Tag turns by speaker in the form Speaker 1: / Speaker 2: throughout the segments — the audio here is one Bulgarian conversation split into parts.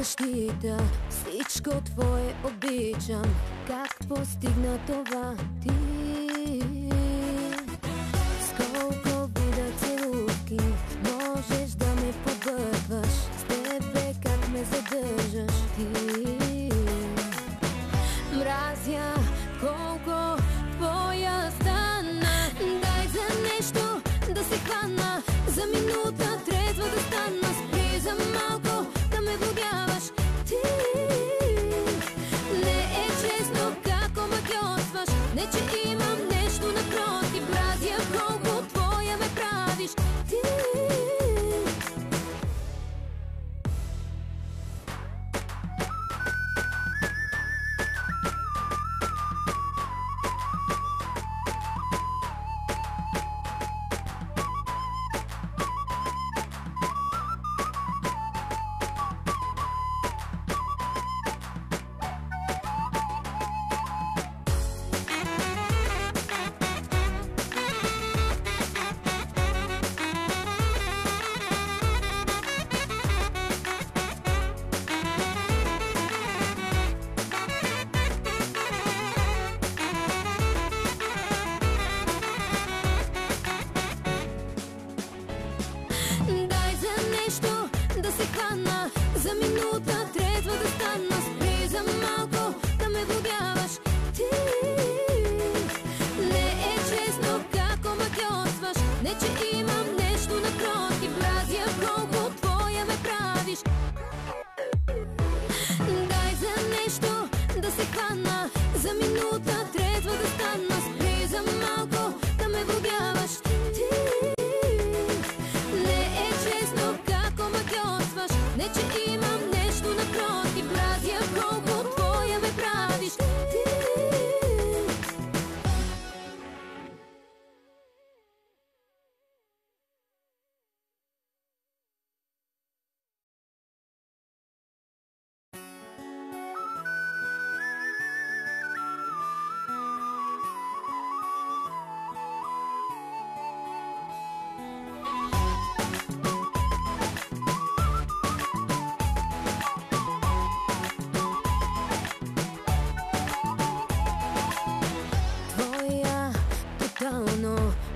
Speaker 1: защита, всичко твое обичам. Как постигна това ти? С колко вида целувки можеш да ме побъркваш? С тебе как ме задържаш ти? Мразя колко твоя стана. Дай за нещо да се хвана, за минута трезва да стана. Спри за малко да ме водяваш ти. Не е честно как омагьосваш. Не че имам нещо напротив. Мразя колко твоя ме правиш ти. Да се хвана, за минута трезва да стана. Спри за малко да ме водяваш ти. Не е честно как омагьосваш. Не че имам нещо напротив. Мразя колко твоя ме правиш. Дай за нещо да се хвана, за минута трезва да стана. Спри за малко да ме водяваш ти. Не е честно как омагьосваш. Не че имам нещо напротив. Мразя колко твоя ме правиш ти.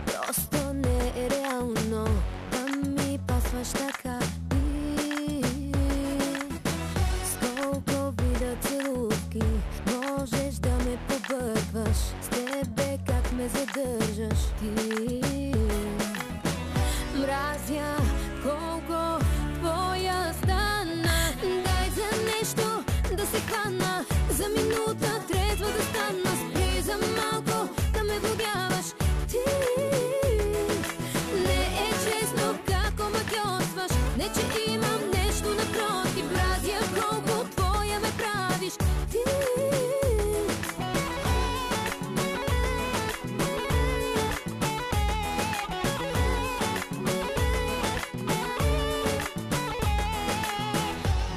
Speaker 1: Просто не е реално да ми пасваш така ти. С колко вида целувки можеш да ме побъркваш? С тебе как ме задържаш ти? Мразя колко твоя стана. Дай за нещо да се хвана, за минута трезва да стана. Спри за малко да ме водяваш ти. Не е честно как омагьосваш. Не че имам нещо напротив. Мразя колко твоя ме правиш ти.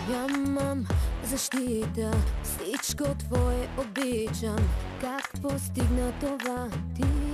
Speaker 1: Нямам защита, всичко твое обичам. Как постигна това ти?